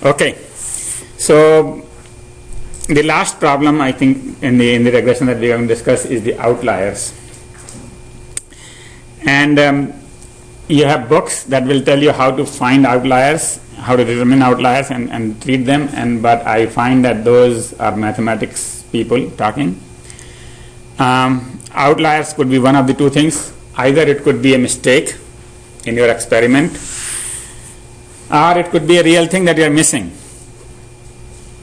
Okay, so the last problem I think in the regression that we are going to discuss is the outliers. And you have books that will tell you how to find outliers, how to determine outliers and treat them, but I find that those are mathematics people talking. Outliers could be one of the two things. Either it could be a mistake in your experiment, or it could be a real thing that you are missing,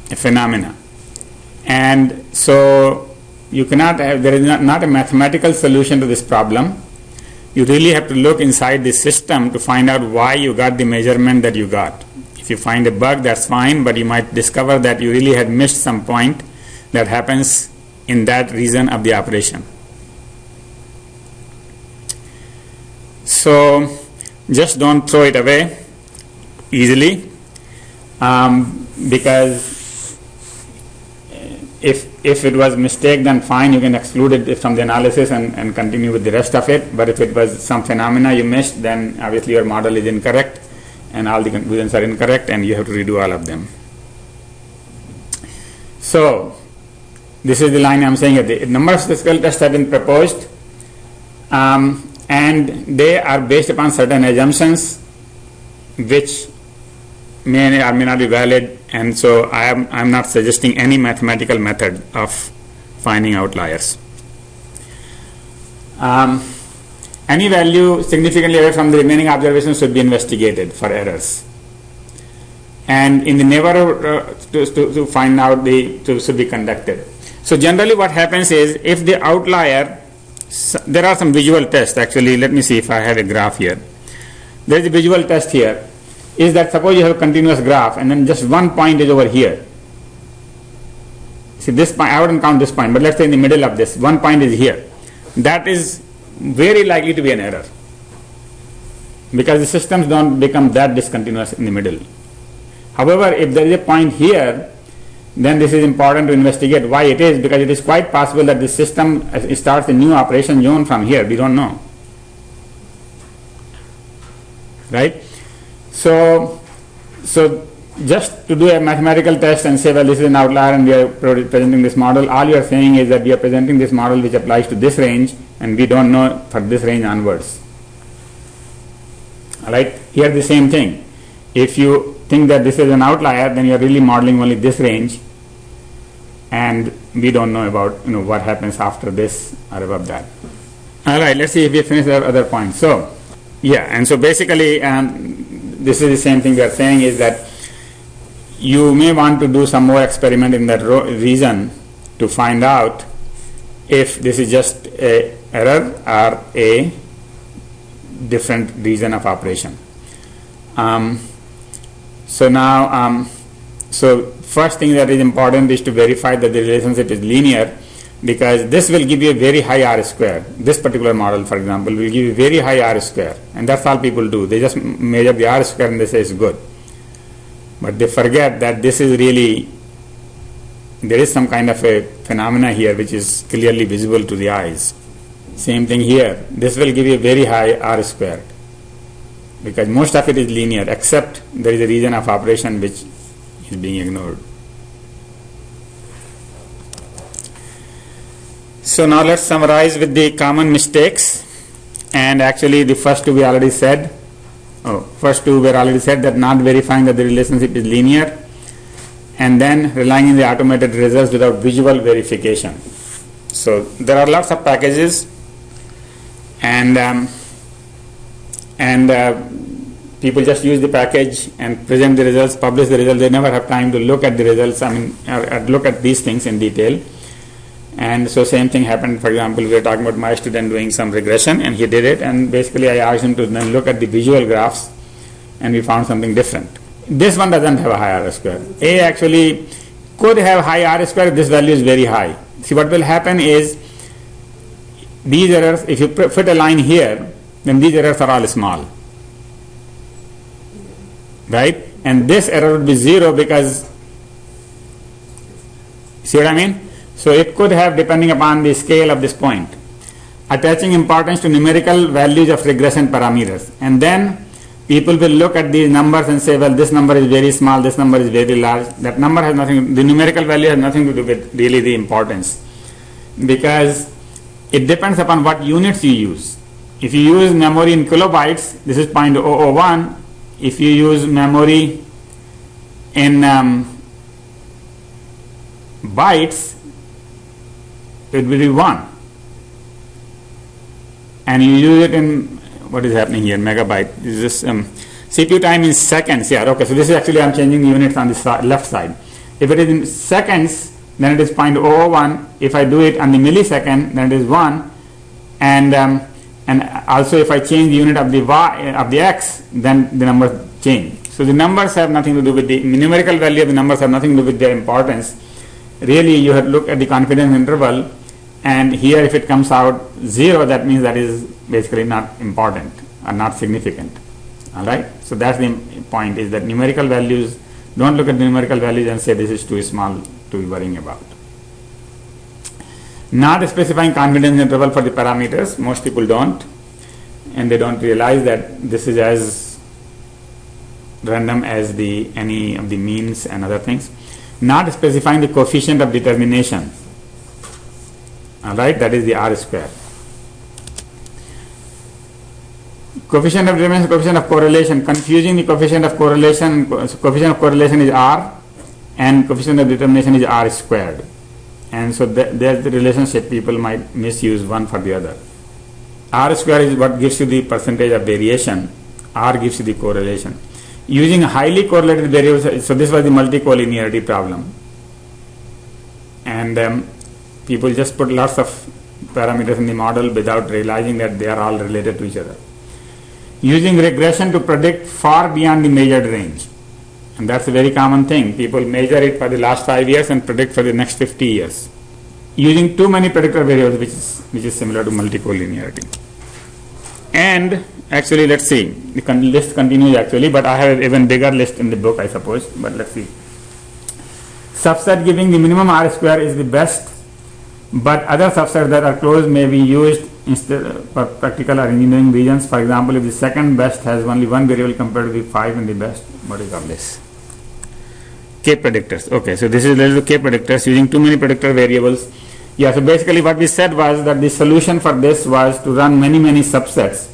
a phenomena. And so you cannot have, there is not a mathematical solution to this problem. You really have to look inside the system to find out why you got the measurement that you got. If you find a bug, that's fine, but you might discover that you really had missed some point that happens in that region of the operation. So just don't throw it away easily, because if it was a mistake, then fine, you can exclude it from the analysis and continue with the rest of it. But if it was some phenomena you missed, then obviously your model is incorrect and all the conclusions are incorrect and you have to redo all of them. So this is the line I'm saying here. The number of statistical tests have been proposed, and they are based upon certain assumptions which may or may not be valid, and so I'm not suggesting any mathematical method of finding outliers. Any value significantly away from the remaining observations should be investigated for errors, and in the neighborhood to find out should be conducted. So generally what happens is, if the outlier, there are some visual tests actually. Let me see if I have a graph here. There is a visual test here. Is that suppose you have a continuous graph and then just one point is over here. See this point, I wouldn't count this point, but let's say in the middle of this, one point is here. That is very likely to be an error, because the systems don't become that discontinuous in the middle. However, if there is a point here, then this is important to investigate why it is, because it is quite possible that the system starts a new operation zone from here. We don't know. Right? So just to do a mathematical test and say, well, this is an outlier and we are presenting this model, all you are saying is that we are presenting this model which applies to this range and we don't know for this range onwards. Alright, here the same thing. If you think that this is an outlier, then you are really modeling only this range and we don't know about what happens after this or above that. Alright, let's see if we finish our other points. So yeah, and so basically this is the same thing we are saying, is that you may want to do some more experiment in that region to find out if this is just a error or a different region of operation. So now, so first thing that is important is to verify that the relationship is linear, because this will give you a very high R square. This particular model, for example, will give you very high R square, and that's all people do. They just measure the R square and they say it's good. But they forget that this is really, there is some kind of a phenomena here which is clearly visible to the eyes. Same thing here. This will give you a very high R square, because most of it is linear, except there is a region of operation which is being ignored. So now let's summarize with the common mistakes, and actually the first two we already said. First two were already said, that not verifying that the relationship is linear, and then relying on the automated results without visual verification. So there are lots of packages, and people just use the package and present the results, publish the results. They never have time to look at the results, look at these things in detail. And so same thing happened. For example, we were talking about my student doing some regression, and he did it, and basically I asked him to then look at the visual graphs, and we found something different. This one doesn't have a high R square. A actually could have high R square if this value is very high. See, what will happen is, these errors, if you put a line here, then these errors are all small, right? And this error would be 0, because, see what I mean? So it could have, depending upon the scale of this point, attaching importance to numerical values of regression parameters, and then people will look at these numbers and say, well, this number is very small, this number is very large. That number has nothing, the numerical value has nothing to do with really the importance, because it depends upon what units you use. If you use memory in kilobytes, this is 0.001. If you use memory in bytes, it will be 1. And you use it in, what is happening here, megabyte. Is this CPU time in seconds? Yeah, okay. So this is actually, I'm changing units on the left side. If it is in seconds, then it is 0.001. If I do it on the millisecond, then it is 1. And also if I change the unit of the y, of the x, then the numbers change. So the numbers have nothing to do with the numerical value of the numbers have nothing to do with their importance. Really, you have to look at the confidence interval, and here if it comes out 0, that means that is basically not important or not significant. All right. So that's the point, is that numerical values, don't look at the numerical values and say this is too small to be worrying about. Not specifying confidence interval for the parameters, most people don't, and they don't realize that this is as random as any of the means and other things. Not specifying the coefficient of determination, all right, that is the R square. Coefficient of determination, coefficient of correlation, confusing the coefficient of correlation. Coefficient of correlation is R and coefficient of determination is R squared. And so there's the relationship, people might misuse one for the other. R square is what gives you the percentage of variation. R gives you the correlation. Using highly correlated variables, so this was the multicollinearity problem. And people just put lots of parameters in the model without realizing that they are all related to each other. Using regression to predict far beyond the measured range. And that's a very common thing. People measure it for the last 5 years and predict for the next 50 years. Using too many predictor variables, which is similar to multicollinearity. And actually, let's see, the list continues actually, but I have an even bigger list in the book, I suppose, but let's see. Subset giving the minimum R square is the best, but other subsets that are close may be used instead for practical or engineering reasons. For example, if the second best has only one variable compared to the 5 in the best, what is all this? K predictors. Okay, so this is related to K predictors, using too many predictor variables. Yeah, so basically what we said was that the solution for this was to run many subsets.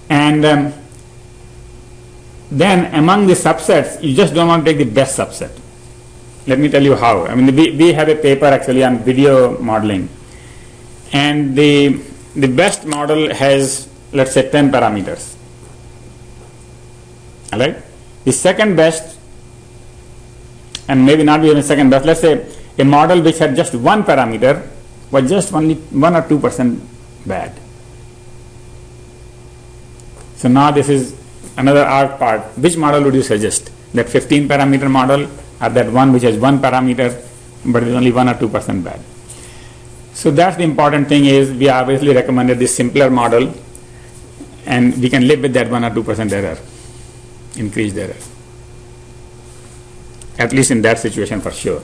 And then among the subsets, you just don't want to take the best subset. Let me tell you how. I mean, we have a paper actually on video modeling. And the best model has, let's say, 10 parameters. All right? The second best, and maybe not even second best, let's say a model which had just one parameter was just only 1 or 2% bad. So now this is another art part. Which model would you suggest? That 15 parameter model, or that one which has one parameter but is only 1 or 2% bad? So that's the important thing, is we obviously recommended this simpler model, and we can live with that 1 or 2% error, increased error. At least in that situation for sure.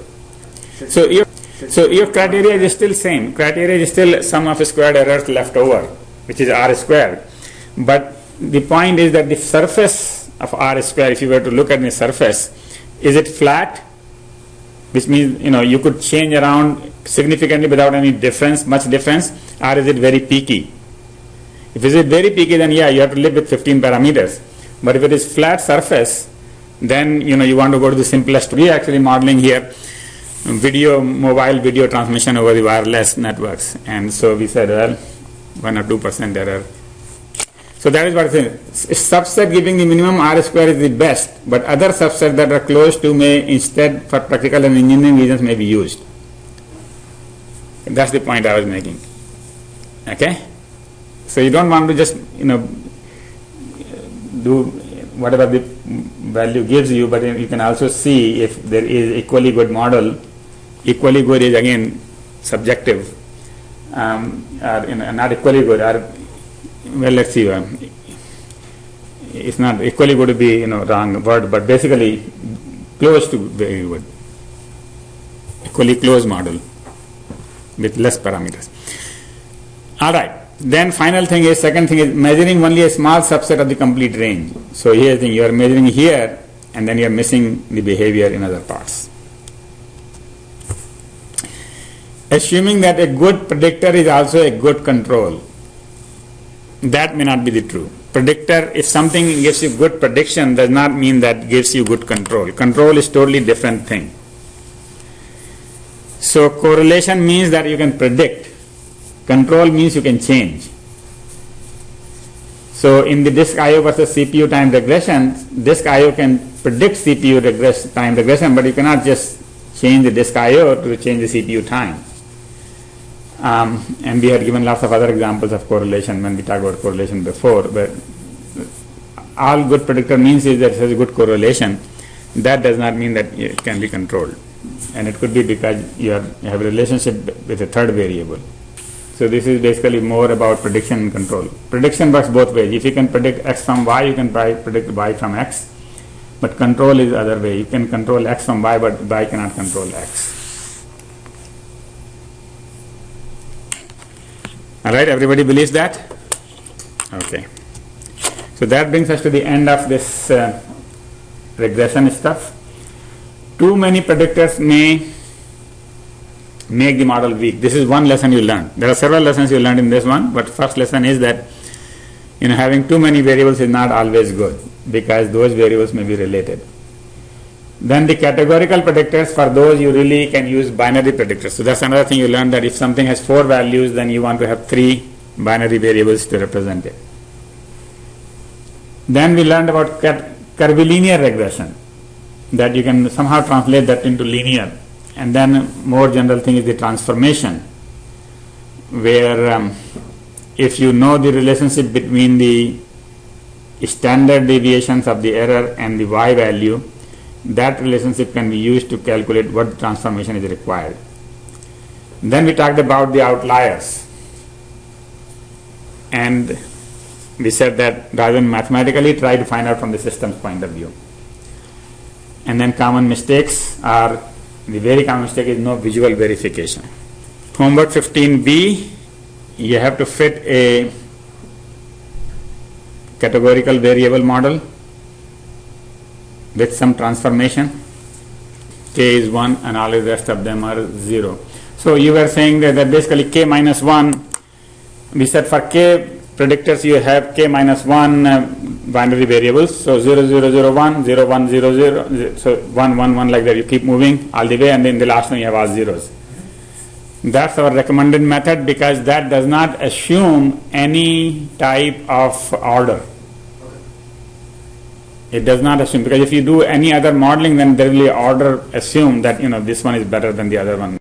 So your criteria is still same. Criteria is still sum of squared errors left over, which is R squared. But the point is that the surface of R square, if you were to look at the surface, is it flat? Which means, you could change around significantly without any difference, much difference, or is it very peaky? If it is very peaky, then yeah, you have to live with 15 parameters. But if it is flat surface, then you want to go to the simplest. We are actually modeling here mobile video transmission over the wireless networks, and so we said, well, 1 or 2% error. So that is what it is. Subset giving the minimum R square is the best, but other subsets that are close to may instead, for practical and engineering reasons, may be used. That's the point I was making. Okay? So you don't want to just, do whatever the value gives you, but you can also see if there is equally good model. Equally good is again subjective, or not equally good, or well, let's see. It's not equally good to be wrong word, but basically close to very good. Equally close model with less parameters. All right. Then final thing is, second thing is measuring only a small subset of the complete range. So here the thing, you are measuring here and then you are missing the behavior in other parts. Assuming that a good predictor is also a good control. That may not be the true. Predictor, if something gives you good prediction, does not mean that gives you good control. Control is totally different thing. So correlation means that you can predict. Control means you can change. So in the disk I/O versus CPU time regression, disk I/O can predict CPU time regression, but you cannot just change the disk I/O to change the CPU time. And we had given lots of other examples of correlation when we talked about correlation before, but all good predictor means is that it has a good correlation. That does not mean that it can be controlled. And it could be because you have a relationship with a third variable. So this is basically more about prediction and control. Prediction works both ways. If you can predict X from Y, you can predict Y from X. But control is the other way. You can control X from Y, but Y cannot control X. Alright, everybody believes that? Okay. So that brings us to the end of this regression stuff. Too many predictors may make the model weak. This is one lesson you learned. There are several lessons you learned in this one, but first lesson is that having too many variables is not always good because those variables may be related. Then the categorical predictors, for those you really can use binary predictors. So that's another thing you learned, that if something has 4 values, then you want to have 3 binary variables to represent it. Then we learned about curvilinear regression, that you can somehow translate that into linear. And then more general thing is the transformation, where if you know the relationship between the standard deviations of the error and the y value, that relationship can be used to calculate what transformation is required. Then we talked about the outliers, and we said that rather than mathematically, try to find out from the system's point of view. And then common mistakes are, the very common mistake is no visual verification. Homework 15B, you have to fit a categorical variable model with some transformation. K is 1 and all the rest of them are 0. So you were saying that basically K minus 1, we said for K predictors you have K minus 1 binary variables. So 0, 0, 0, 1, 0, 1, 0, 0, so 1, 1, 1 like that. You keep moving all the way and then the last one you have all zeros. That's our recommended method because that does not assume any type of order. It does not assume, because if you do any other modeling, then there will be order assume that this one is better than the other one.